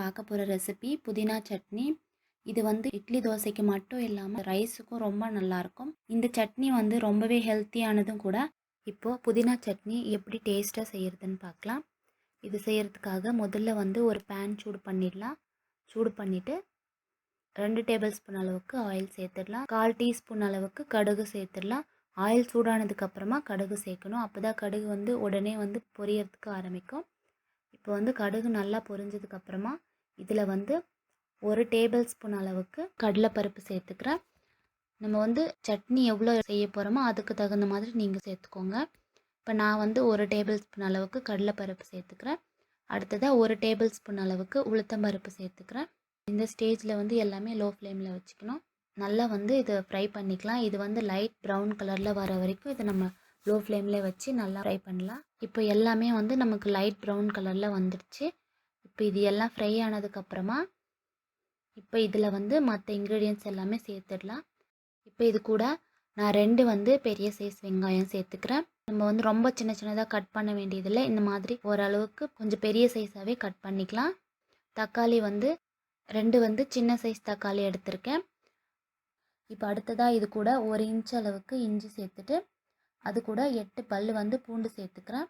பார்க்க போகிற ரெசிபி புதினா சட்னி. இது வந்து இட்லி தோசைக்கு மட்டும் இல்லாமல் ரைஸுக்கும் ரொம்ப நல்லாயிருக்கும். இந்த சட்னி வந்து ரொம்பவே ஹெல்த்தியானதும் கூட. இப்போது புதினா சட்னி எப்படி டேஸ்ட்டாக செய்கிறதுன்னு பார்க்கலாம். இது செய்கிறதுக்காக முதல்ல வந்து ஒரு பேன் சூடு பண்ணிடலாம். சூடு பண்ணிவிட்டு 2 டேபிள் ஸ்பூன் அளவுக்கு ஆயில் சேர்த்துடலாம். 1/4 டீஸ்பூன் அளவுக்கு கடுகு சேர்த்துடலாம். ஆயில் சூடானதுக்கப்புறமா கடுகு சேர்க்கணும். அப்போ தான் கடுகு வந்து உடனே வந்து பொரியறதுக்கு ஆரம்பிக்கும். இப்போ வந்து கடுகு நல்லா பொரிஞ்சதுக்கப்புறமா இதில் வந்து 1 டேபிள் ஸ்பூன் அளவுக்கு கடலைப்பருப்பு சேர்த்துக்கிறேன். நம்ம வந்து சட்னி எவ்வளோ செய்ய போகிறோமோ அதுக்கு தகுந்த மாதிரி நீங்கள் சேர்த்துக்கோங்க. இப்போ நான் வந்து 1 டேபிள் ஸ்பூன் அளவுக்கு கடலைப்பருப்பு சேர்த்துக்கிறேன். அடுத்ததாக 1 டேபிள் ஸ்பூன் அளவுக்கு உளுத்தம்பருப்பு சேர்த்துக்கிறேன். இந்த ஸ்டேஜில் வந்து எல்லாமே லோ ஃப்ளேமில் வச்சுக்கணும். நல்லா வந்து இதை ஃப்ரை பண்ணிக்கலாம். இது வந்து லைட் ப்ரௌன் கலரில் வர வரைக்கும் இதை நம்ம லோ ஃப்ளேமில் வச்சு நல்லா ஃப்ரை பண்ணலாம். இப்போ எல்லாமே வந்து நமக்கு லைட் ப்ரௌன் கலரில் வந்துடுச்சு. இப்போ இது எல்லாம் ஃப்ரை ஆனதுக்கப்புறமா இப்போ இதில் வந்து மற்ற இன்க்ரீடியன்ட்ஸ் எல்லாமே சேர்த்துடலாம். இப்போ இது கூட நான் 2 வந்து பெரிய சைஸ் வெங்காயம் சேர்த்துக்கிறேன். நம்ம வந்து ரொம்ப சின்ன சின்னதாக கட் பண்ண வேண்டியதில்லை. இந்த மாதிரி ஓரளவுக்கு கொஞ்சம் பெரிய சைஸாகவே கட் பண்ணிக்கலாம். தக்காளி வந்து 2 வந்து சின்ன சைஸ் தக்காளி எடுத்திருக்கேன். இப்போ அடுத்ததாக இது கூட 1 இன்ச் அளவுக்கு இஞ்சி சேர்த்துட்டு அது கூட 8 பல் வந்து பூண்டு சேர்த்துக்கிறேன்.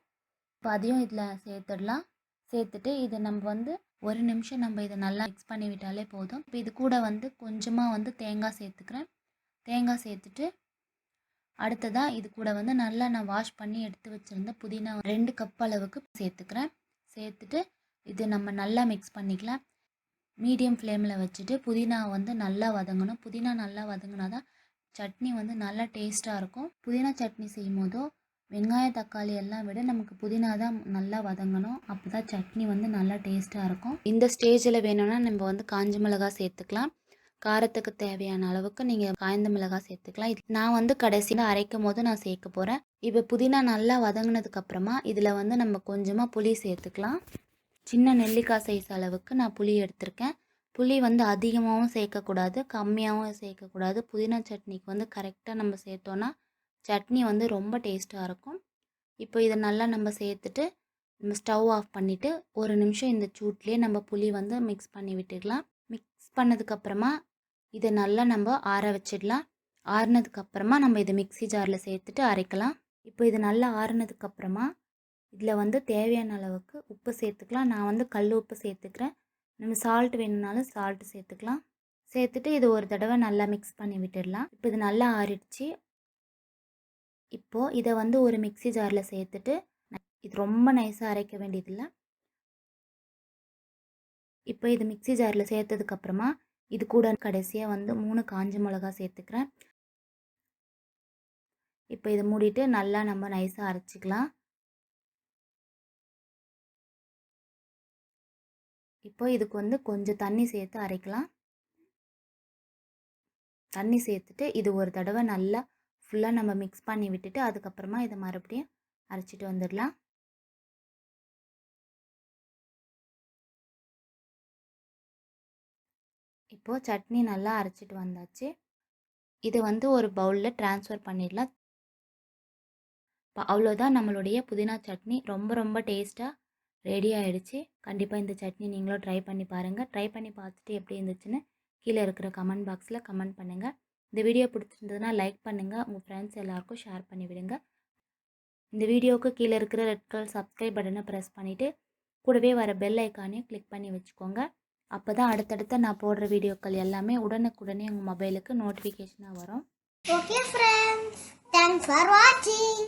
இப்போ அதையும் இதில் சேர்த்துடலாம். சேர்த்துட்டு இதை நம்ம வந்து 1 நிமிஷம் நம்ம இதை நல்லா மிக்ஸ் பண்ணி விட்டாலே போதும். இப்போ இது கூட வந்து கொஞ்சமாக வந்து தேங்காய் சேர்த்துக்கிறேன். தேங்காய் சேர்த்துட்டு அடுத்ததாக இது கூட வந்து நல்லா நான் வாஷ் பண்ணி எடுத்து வச்சுருந்த புதினா 2 கப் அளவுக்கு சேர்த்துக்கிறேன். சேர்த்துட்டு இது நம்ம நல்லா மிக்ஸ் பண்ணிக்கலாம். மீடியம் ஃப்ளேமில் வச்சுட்டு புதினா வந்து நல்லா வதங்கணும். புதினா நல்லா வதங்கினா தான் சட்னி வந்து நல்லா டேஸ்ட்டாக இருக்கும். புதினா சட்னி செய்யும் போதும் வெங்காய தக்காளி எல்லாம் விட நமக்கு புதினா தான் நல்லா வதங்கணும். அப்போ தான் சட்னி வந்து நல்லா டேஸ்ட்டாக இருக்கும். இந்த ஸ்டேஜில் வேணும்னா நம்ம வந்து காஞ்ச மிளகாய் சேர்த்துக்கலாம். காரத்துக்கு தேவையான அளவுக்கு நீங்கள் காய்ந்த மிளகாய் சேர்த்துக்கலாம். நான் வந்து கடைசியில் அரைக்கும் போது நான் சேர்க்க போகிறேன். இப்போ புதினா நல்லா வதங்கினதுக்கப்புறமா இதில் வந்து நம்ம கொஞ்சமாக புளி சேர்த்துக்கலாம். சின்ன நெல்லிக்காய் சைஸ் அளவுக்கு நான் புளி எடுத்திருக்கேன். புளி வந்து அதிகமாகவும் சேர்க்கக்கூடாது, கம்மியாகவும் சேர்க்கக்கூடாது. புதினா சட்னிக்கு வந்து கரெக்டாக நம்ம சேர்த்தோன்னா சட்னி வந்து ரொம்ப டேஸ்ட்டாக இருக்கும். இப்போ இதை நல்லா நம்ம சேர்த்துட்டு நம்ம ஸ்டவ் ஆஃப் பண்ணிவிட்டு 1 நிமிஷம் இந்த சூட்லேயே நம்ம புளி வந்து மிக்ஸ் பண்ணி விட்டுக்கலாம். மிக்ஸ் பண்ணதுக்கப்புறமா இதை நல்லா நம்ம ஆற வச்சிடலாம். ஆறுனதுக்கப்புறமா நம்ம இதை மிக்ஸி ஜாரில் சேர்த்துட்டு அரைக்கலாம். இப்போ இது நல்லா ஆறுனதுக்கப்புறமா இதில் வந்து தேவையான அளவுக்கு உப்பு சேர்த்துக்கலாம். நான் வந்து கல் உப்பு சேர்த்துக்கிறேன். நம்ம சால்ட் வேணும்னாலும் சால்ட்டு சேர்த்துக்கலாம். சேர்த்துட்டு இது ஒரு தடவை நல்லா மிக்ஸ் பண்ணி விட்டுடலாம். இப்போ இது நல்லா ஆறிடுச்சு. இப்போது இதை வந்து ஒரு மிக்ஸி ஜாரில் சேர்த்துட்டு இது ரொம்ப நைஸாக அரைக்க வேண்டியதில்லை. இப்போ இது மிக்ஸி ஜாரில் சேர்த்ததுக்கப்புறமா இது கூட கடைசியாக வந்து 3 காஞ்ச மிளகா சேர்த்துக்கிறேன். இப்போ இதை மூடிட்டு நல்லா நம்ம நைஸாக அரைச்சிக்கலாம். இப்போ இதுக்கு வந்து கொஞ்சம் தண்ணி சேர்த்து அரைக்கலாம். தண்ணி சேர்த்துட்டு இது ஒரு தடவை நல்லா ஃபுல்லாக நம்ம மிக்ஸ் பண்ணி விட்டுட்டு அதுக்கப்புறமா இதை மறுபடியும் அரைச்சிட்டு வந்துடலாம். இப்போது சட்னி நல்லா அரைச்சிட்டு வந்தாச்சு. இது வந்து ஒரு பவுலில் ட்ரான்ஸ்ஃபர் பண்ணிடலாம். அவ்வளோதான், நம்மளுடைய புதினா சட்னி ரொம்ப ரொம்ப டேஸ்ட்டாக ரெடி ஆகிடுச்சு. கண்டிப்பாக இந்த சட்னி நீங்களும் ட்ரை பண்ணி பாருங்கள். ட்ரை பண்ணி பார்த்துட்டு எப்படி இருந்துச்சுன்னு கீழே இருக்கிற கமெண்ட் பாக்ஸில் கமெண்ட் பண்ணுங்கள். இந்த வீடியோ பிடிச்சிருந்ததுன்னா லைக் பண்ணுங்கள். உங்கள் ஃப்ரெண்ட்ஸ் எல்லாருக்கும் ஷேர் பண்ணி விடுங்க. இந்த வீடியோவுக்கு கீழே இருக்கிற ரெட் கலர் சப்ஸ்கிரைப் பட்டனை ப்ரெஸ் பண்ணிவிட்டு கூடவே வர பெல் ஐக்கானையும் கிளிக் பண்ணி வச்சுக்கோங்க. அப்போ தான் அடுத்தடுத்த நான் போடுற வீடியோக்கள் எல்லாமே உடனுக்குடனே உங்கள் மொபைலுக்கு நோட்டிஃபிகேஷனாக வரும். Okay friends, thanks for watching.